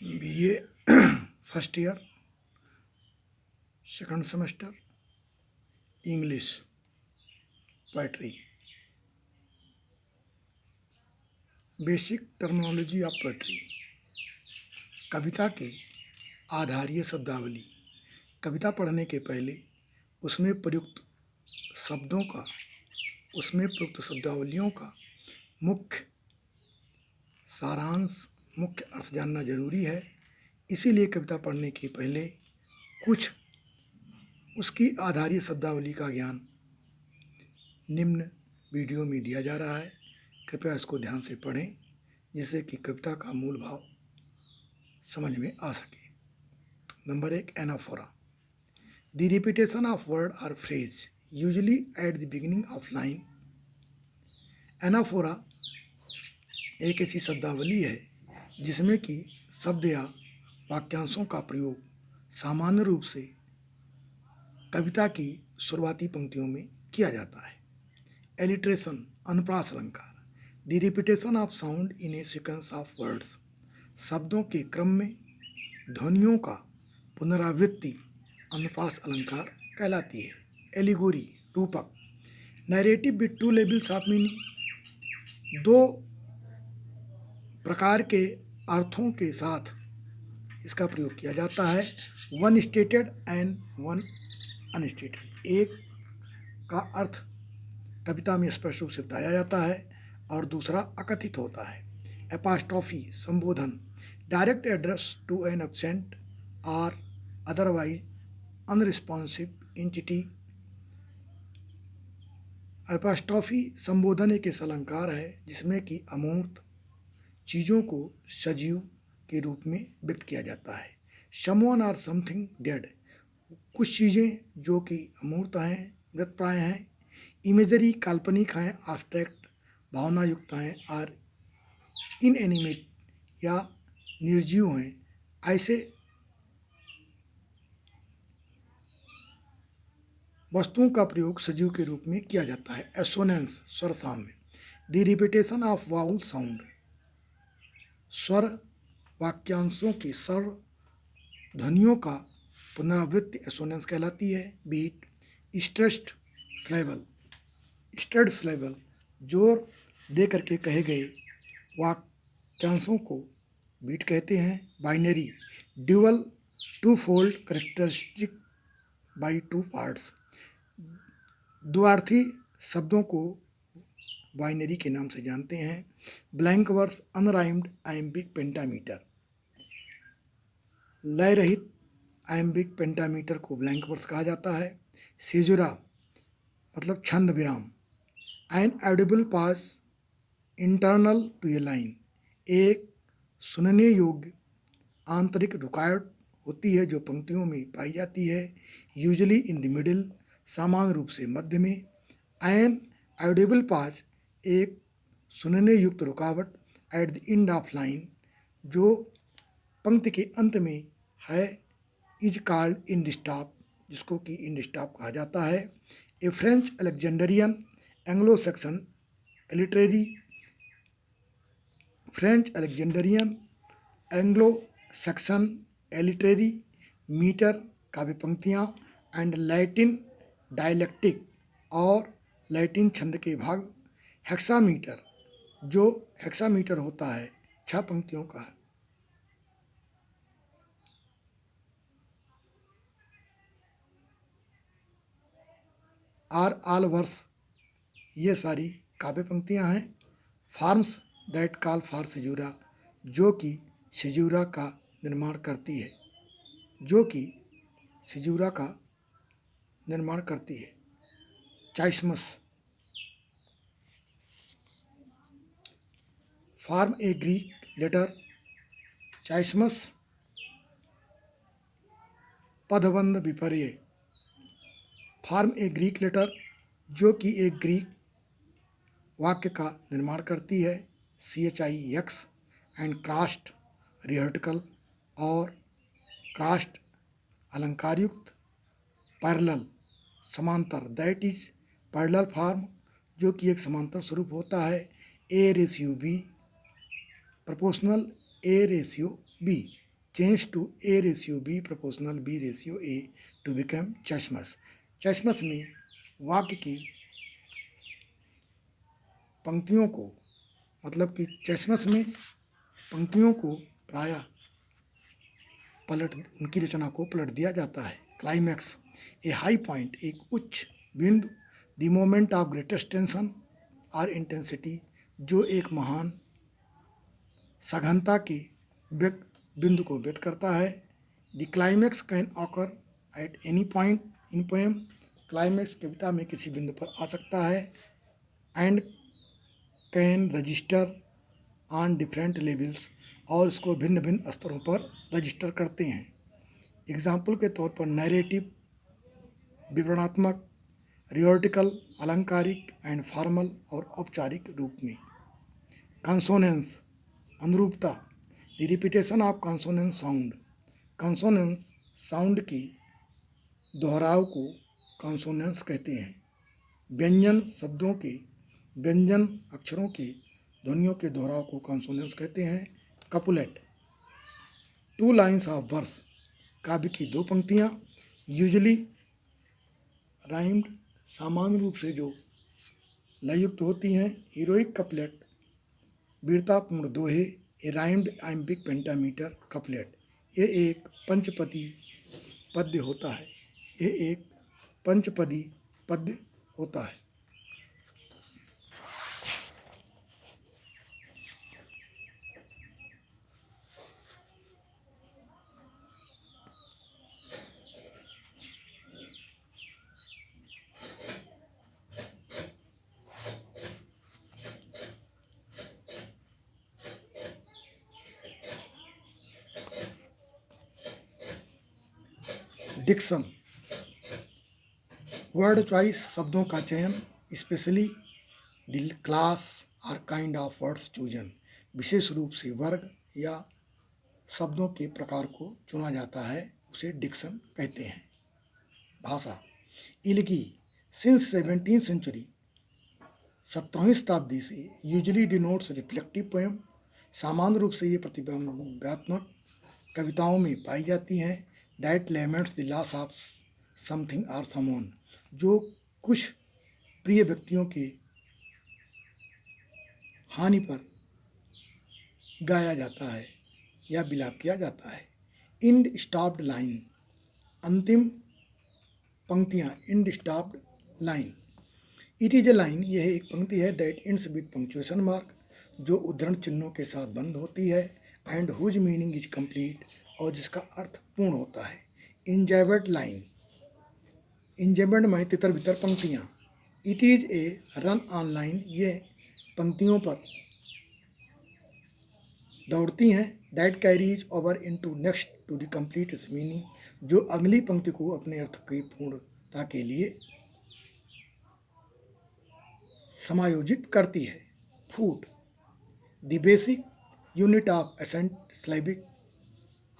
BA first year second semester English poetry. Basic terminology of poetry. कविता के आधारीय शब्दावली। कविता पढ़ने के पहले उसमें प्रयुक्त शब्दावलियों का मुख्य सारांश, मुख्य अर्थ जानना जरूरी है। इसीलिए कविता पढ़ने के पहले कुछ उसकी आधारीय शब्दावली का ज्ञान निम्न वीडियो में दिया जा रहा है। कृपया इसको ध्यान से पढ़ें जिससे कि कविता का मूल भाव समझ में आ सके। Number 1, anaphora. The repetition of word और phrase usually at the beginning of line. Anaphora एक ऐसी शब्दावली है जिसमें कि शब्द या वाक्यांशों का प्रयोग सामान्य रूप से कविता की शुरुआती पंक्तियों में किया जाता है। एलिट्रेशन, अनुप्रास अलंकार। The repetition of sound in A sequence of words. शब्दों के क्रम में ध्वनियों का पुनरावृत्ति अनुप्रास अलंकार कहलाती है। एलिगोरी, रूपक। Narrative with two levels of meaning. दो प्रकार के अर्थों के साथ इसका प्रयोग किया जाता है। One stated and one unstated. एक का अर्थ कविता में स्पष्ट रूप से बताया जाता है और दूसरा अकथित होता है। एपास्ट्रोफी, संबोधन। Direct address to an absent or otherwise unresponsive entity. Apostrophe संबोधन एक ऐसा अलंकार है जिसमें कि अमूर्त चीज़ों को सजीव के रूप में व्यक्त किया जाता है। समवन और समथिंग डेड। कुछ चीज़ें जो कि अमूर्त हैं, मृतप्राय हैं। इमेजरी, काल्पनिक हैं, एब्स्ट्रैक्ट, भावना युक्त हैं और इनएनिमेट या निर्जीव हैं। ऐसे वस्तुओं का प्रयोग सजीव के रूप में किया जाता है। एसोनेंस, स्वर साम्य। The repetition of vowel sound. स्वर वाक्यांशों की स्वर ध्वनियों का पुनरावृत्ति एसोनेंस कहलाती है। Beat, stressed syllable. Stressed syllable जोर दे करके कहे गए वाक्यांशों को बीट कहते हैं। Binary, dual, twofold characteristic by two parts. द्विअर्थी शब्दों को बाइनरी के नाम से जानते हैं। Blank verse, unrhymed iambic pentameter. लय रहित आइम्बिक पेंटामीटर को ब्लैंक वर्स कहा जाता है। सीजुरा मतलब छंद विराम। An audible pause internal to a line. एक सुनने योग्य आंतरिक रुकावट होती है जो पंक्तियों में पाई जाती है। यूजुअली इन द मिडिल, सामान्य रूप से मध्य में। एन ऑडिबल पास, एक सुनने युक्त रुकावट। At the end of line, जो पंक्ति के अंत में है। इज कॉल्ड इंड स्टॉप, जिसको कि इंड स्टॉप कहा जाता है। A French Alexandrian Anglo section literary. French Alexandrian Anglo section literary metre, काव्य पंक्तियाँ। एंड लैटिन डायलेक्टिक, और लैटिन छंद के भाग। हेक्सामीटर, जो हेक्सामीटर होता है 6 पंक्तियों का। आर आल वर्स, ये सारी काव्य पंक्तियाँ हैं। फार्म्स दैट कॉल फॉर सिजूरा, जो कि सिजूरा का निर्माण करती है। चाइस्मस, फॉर्म ए ग्रीक लेटर। चाइस्मस पदबंध विपर्य। फॉर्म ए ग्रीक लेटर, जो कि एक ग्रीक वाक्य का निर्माण करती है। CHIX। एंड क्रास्ट रिहर्टिकल, और क्रास्ट अलंकारयुक्त। पैरेलल, समांतर। दैट इज पैरेलल फॉर्म, जो कि एक समांतर स्वरूप होता है। A/B, proportional A/B। Change to A ratio B proportional B ratio A to become chiasmus. Chiasmus में वाक्य की पंक्तियों को, मतलब कि चश्मस में पंक्तियों को प्रायः पलट, उनकी रचना को पलट दिया जाता है। क्लाइमैक्स, ए हाई पॉइंट, एक उच्च बिंदु, the moment of greatest tension और इंटेंसिटी, जो एक महान सघनता के बिंदु को व्यक्त करता है। The climax can occur at any point in poem, climax कविता में किसी बिंदु पर आ सकता है। And can register on different levels, और इसको भिन्न भिन्न स्तरों पर रजिस्टर करते हैं। एग्जाम्पल के तौर पर नैरेटिव, विवरणात्मक, रियोटिकल, अलंकारिक एंड फॉर्मल और औपचारिक रूप में। कंसोनेंस, अनुरूपता, the repetition of consonance sound, consonance sound की दोहराव को कंसोनेंस कहते हैं। व्यंजन शब्दों के, व्यंजन अक्षरों के ध्वनियों के दोहराव को कंसोनेंस कहते हैं। Copulate, two lines of verse, काव्य की दो पंक्तियाँ, यूजली राइम्ड, सामान्य रूप से जो लययुक्त होती हैं। हीरोइक कपलेट, वीरतापूर्ण दोहे। ए राइम्ड आइम्बिक पेंटामीटर कपलेट, ये एक पंचपदी पद्य होता है। ये एक पंचपदी पद्य होता है। डिक्शन, वर्ड चॉइस, शब्दों का चयन। स्पेशली द क्लास और काइंड ऑफ वर्ड्स चूजन, विशेष रूप से वर्ग या शब्दों के प्रकार को चुना जाता है, उसे डिक्शन कहते हैं। भाषा, इलगी, सिंस 17th सेंचुरी, 17वीं शताब्दी से, यूजली डिनोट्स रिफ्लेक्टिव पोएम, सामान्य रूप से ये प्रतिबिंबात्मक कविताओं में पाई जाती हैं। That laments the loss of something और समवन, जो कुछ प्रिय व्यक्तियों के हानि पर गाया जाता है या विलाप किया जाता है। इंड स्टॉप्ड लाइन, अंतिम पंक्तियाँ, end stopped line. It is a line, यह एक पंक्ति है। That ends with punctuation mark, जो उद्धरण चिन्हों के साथ बंद होती है। And whose meaning is complete, और जिसका अर्थ पूर्ण होता है। इंजैबर्ड लाइन, इंजैबर्ड में तितर बितर पंक्तियाँ। It is a run on line, ये पंक्तियों पर दौड़ती हैं। That carries over into next to the complete its meaning, जो अगली पंक्ति को अपने अर्थ की पूर्णता के लिए समायोजित करती है। Foot, the basic unit of accent syllabic,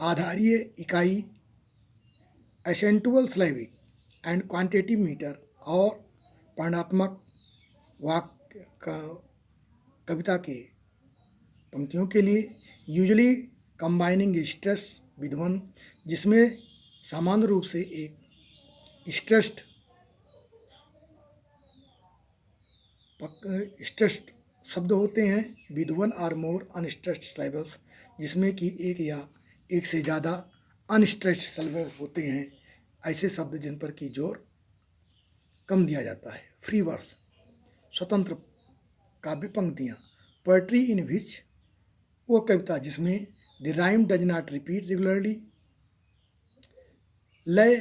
आधारीय इकाई accentual syllabic and quantitative metre, और वर्णात्मक वाक्य कविता के पंक्तियों के लिए। Usually combining stress with one, जिसमें सामान्य रूप से एक स्ट्रेस्ड शब्द होते हैं। विद वन और मोर अनस्ट्रेस्ड सिलेबल्स, जिसमें कि एक या एक से ज़्यादा अनस्ट्रेस्ड सिलेबल होते हैं, ऐसे शब्द जिन पर कि जोर कम दिया जाता है। फ्री वर्स, स्वतंत्र काव्य पंक्तियाँ। पोएट्री इन विच, वो कविता जिसमें the rhyme does not repeat regularly, लय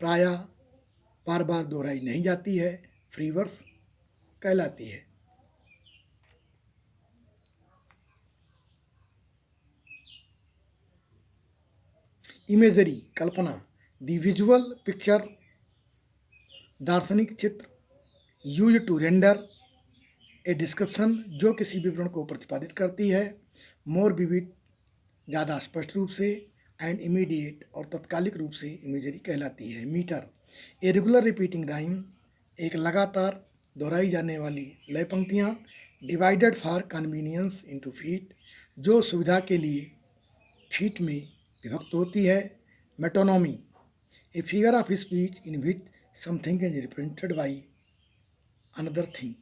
प्रायः बार बार दोहराई नहीं जाती है, फ्री वर्स कहलाती है। इमेजरी, कल्पना, द विजुअल पिक्चर, दार्शनिक चित्र। Use to render a description, जो किसी विवरण को प्रतिपादित करती है। मोर विविड, ज़्यादा स्पष्ट रूप से। एंड इमीडिएट, और तत्कालिक रूप से इमेजरी कहलाती है। Metre, a regular repeating rhyme, एक लगातार दोहराई जाने वाली लय पंक्तियाँ। Divided for convenience into feet, जो सुविधा के लिए फीट में विभक्त होती है। Metonymy, a figure of speech in which something is represented by another thing.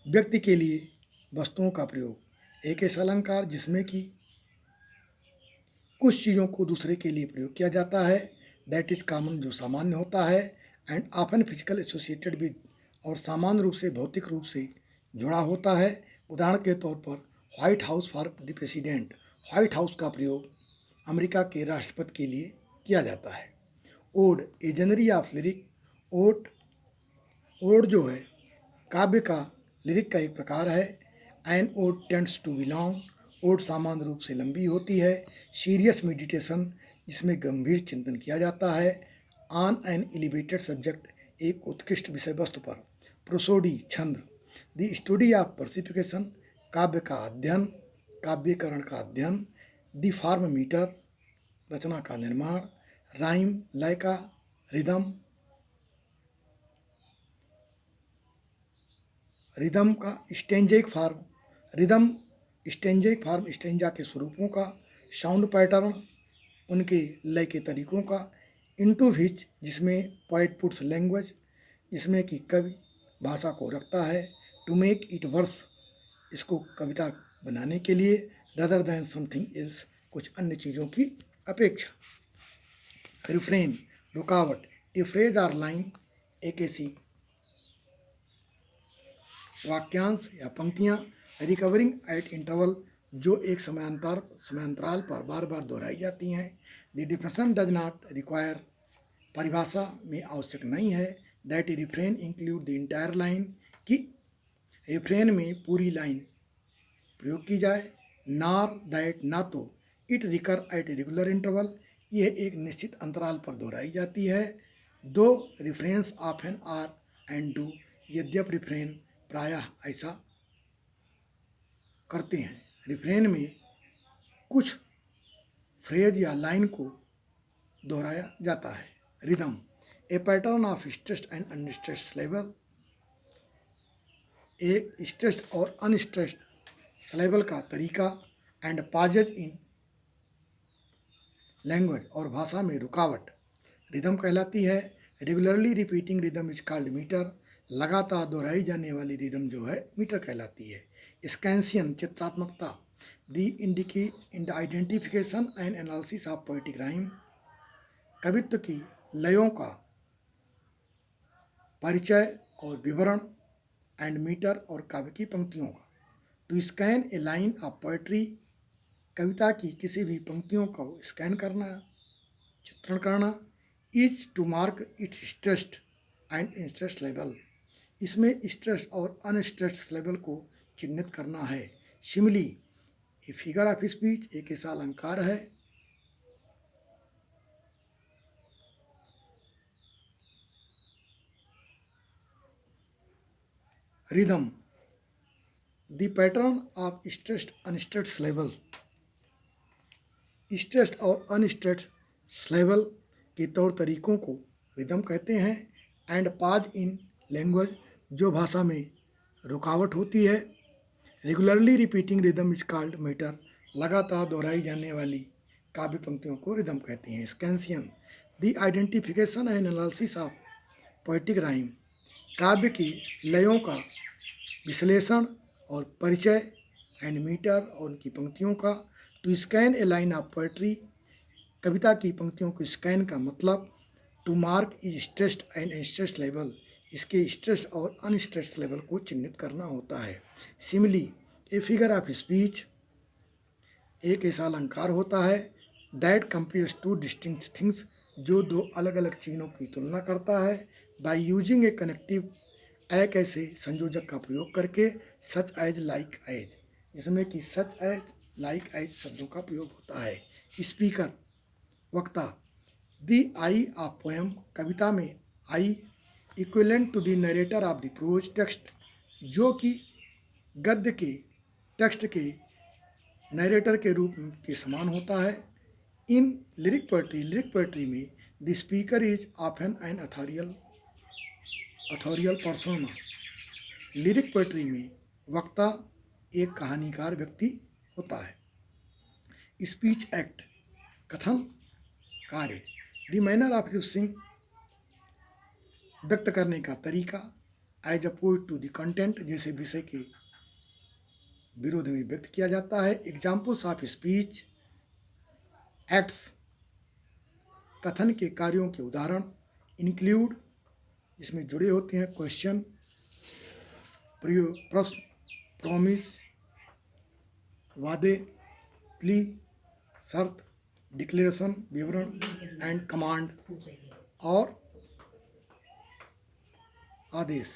व्यक्ति के लिए वस्तुओं का प्रयोग, एक ऐसा अलंकार जिसमें कि कुछ चीज़ों को दूसरे के लिए प्रयोग किया जाता है। दैट इज कॉमन, जो सामान्य होता है। And often physical associated with, और सामान्य रूप से भौतिक रूप से जुड़ा होता है। उदाहरण के तौर पर white house for the president, white house का प्रयोग अमेरिका के राष्ट्रपति के लिए किया जाता है। Ode, a genre of lyric, ode जो है काव्य का लिरिक का एक प्रकार है। An ode tends to be long, ode सामान्य रूप से लंबी होती है। सीरियस मेडिटेशन, जिसमें गंभीर चिंतन किया जाता है। ऑन एन एलिवेटेड सब्जेक्ट, एक उत्कृष्ट विषय वस्तु पर। प्रोसोडी, छंद, द स्टडी ऑफ वर्सिफिकेशन, काव्य का अध्ययन, काव्यकरण का अध्ययन। द फॉर्म, मीटर, रचना का निर्माण। राइम, लय का। रिदम का स्टेंजिक फॉर्म, रिदम स्टेंजिक फॉर्म, स्टेंजा के स्वरूपों का। साउंड पैटर्न, उनके लय के तरीकों का। इनटू विच, जिसमें पोएट पुट्स लैंग्वेज, जिसमें कि कवि भाषा को रखता है। टू मेक इट वर्स, इसको कविता बनाने के लिए। रदर दैन समथिंग एल्स, कुछ अन्य चीज़ों की अपेक्षा। रिफ्रेन, रुकावट, ए फ्रेज आर लाइन, एक ऐसी वाक्यांश या पंक्तियाँ। रिकवरिंग एट इंटरवल, जो एक समयांतराल पर बार बार दोहराई जाती हैं। The definition does not require, परिभाषा में आवश्यक नहीं है। That A refrain include the entire line, कि रिफ्रेन में पूरी लाइन प्रयोग की जाए। नार दैट, ना तो। It recur at a regular interval, यह एक निश्चित अंतराल पर दोहराई जाती है। Though refrains often are and do, यद्यप रिफ्रेन प्रायः ऐसा करते हैं। रिफ्रेन में कुछ फ्रेज या लाइन को दोहराया जाता है। Rhythm, A pattern of stressed and unstressed syllable, एक स्ट्रेस्ड और अनस्ट्रेस्ड सिलेबल का तरीका। एंड पाजेज इन लैंग्वेज, और भाषा में रुकावट रिदम कहलाती है। Regularly repeating rhythm is called metre, लगातार दोहराई जाने वाली रिदम जो है मीटर कहलाती है। स्कैंसियन, चित्रात्मकता, the identification and analysis of poetic rhyme, कवित्व की लयों का परिचय और विवरण। एंड मीटर, और काव्य की पंक्तियों का। To scan a line of poetry, कविता की किसी भी पंक्तियों को स्कैन करना, चित्रण करना। Is to mark its stressed and unstressed level, इसमें स्ट्रेस्ड और अनस्ट्रेस्ड लेवल को चिन्हित करना है। Simile, a figure of speech, एक ऐसा अलंकार है। Rhythm, the pattern of stressed unstressed level, stressed और अनस्ट्रेस्ड लेवल के तौर तरीकों को रिदम कहते हैं। एंड पाज इन लैंग्वेज, जो भाषा में रुकावट होती है। Regularly repeating rhythm is called metre, लगातार दोहराई जाने वाली काव्य पंक्तियों को रिदम कहते हैं। Scansion, the identification and analysis of poetic rhyme, काव्य की लयों का विश्लेषण और परिचय। एंड मीटर, और उनकी पंक्तियों का। To scan a line of poetry, कविता की पंक्तियों को स्कैन का मतलब। To mark is stressed and unstressed level, इसके स्ट्रेस्ड और अनस्ट्रेस्ड लेवल को चिन्हित करना होता है। Simile, a figure of speech, एक ऐसा अलंकार होता है। That compares two distinct things, जो दो अलग अलग चीज़ों की तुलना करता है। बाय यूजिंग ए कनेक्टिव, एक ऐसे संयोजक का प्रयोग करके। सच एज, लाइक एज, जिसमें कि सच एज, लाइक एज शब्दों का प्रयोग होता है। स्पीकर, वक्ता। द आई ऑफ पोएम, कविता में I equivalent to the narrator of the prose text, जो कि गद्य के टेक्स्ट के नरेटर के रूप के समान होता है। इन लिरिक पोएट्री में the speaker is often an authorial persona, lyric poetry में वक्ता एक कहानीकार व्यक्ति होता है। स्पीच एक्ट, कथन कार्य। द मैनर ऑफ यूजिंग, व्यक्त करने का तरीका। As oppose to the content, जैसे विषय के विरोध में व्यक्त किया जाता है। एग्जाम्पल्स ऑफ स्पीच एक्ट्स, कथन के कार्यों के उदाहरण। इंक्लूड, जिसमें जुड़े होते हैं क्वेश्चन, प्रश्न, प्रॉमिस, वादे, प्ली, शर्त, डिक्लेरेशन, विवरण, एंड कमांड, और आदेश।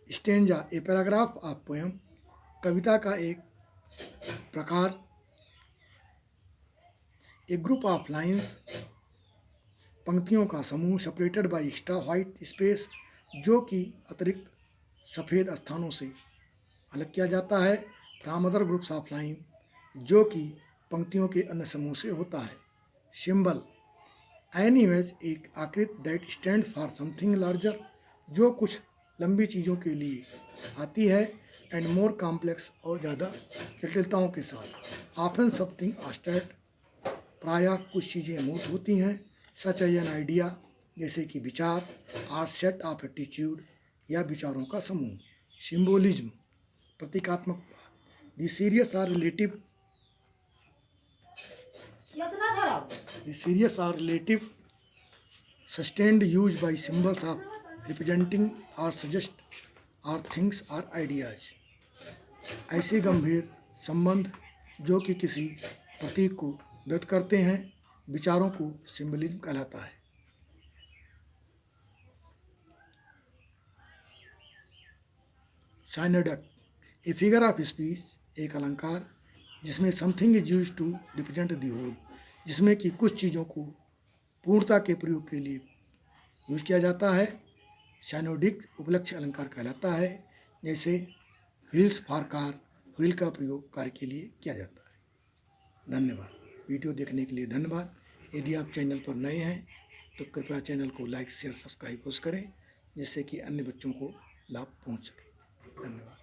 Stanza, a paragraph of poem, कविता का एक प्रकार। ए ग्रुप ऑफ लाइन्स, पंक्तियों का समूह। Separated by extra white space, जो कि अतिरिक्त सफ़ेद स्थानों से अलग किया जाता है। From other groups of line, जो कि पंक्तियों के अन्य समूह से होता है। सिंबल, एन इमेज, एक आकृति। That stand for something larger, जो कुछ लंबी चीज़ों के लिए आती है। एंड मोर कॉम्प्लेक्स, और ज़्यादा जटिलताओं के साथ। ऑफन समथिंग एब्स्ट्रैक्ट, प्रायः कुछ चीज़ें मूर्त होती हैं। सच एन आइडिया, जैसे कि विचार। आर सेट ऑफ एटीट्यूड, या विचारों का समूह। सिम्बोलिज्म, प्रतीकात्मक। The serious are relative, sustained use by symbols of representing or suggest or things or ideas। ऐसे गंभीर संबंध जो कि किसी प्रतीक को व्यक्त करते हैं, विचारों को सिंबलिज्म कहलाता है। Synecdoche, a figure of speech, एक अलंकार जिसमें something is use to represent the whole, जिसमें कि कुछ चीज़ों को पूर्णता के प्रयोग के लिए यूज किया जाता है। साइनोडिक उपलक्ष्य अलंकार कहलाता है, जैसे व्हील्स फॉर कार, व्हील का प्रयोग कार के लिए किया जाता है। धन्यवाद। वीडियो देखने के लिए धन्यवाद। यदि आप चैनल पर नए हैं तो कृपया चैनल को लाइक, शेयर, सब्सक्राइब करें, जिससे कि अन्य बच्चों को लाभ पहुंच सके। धन्यवाद।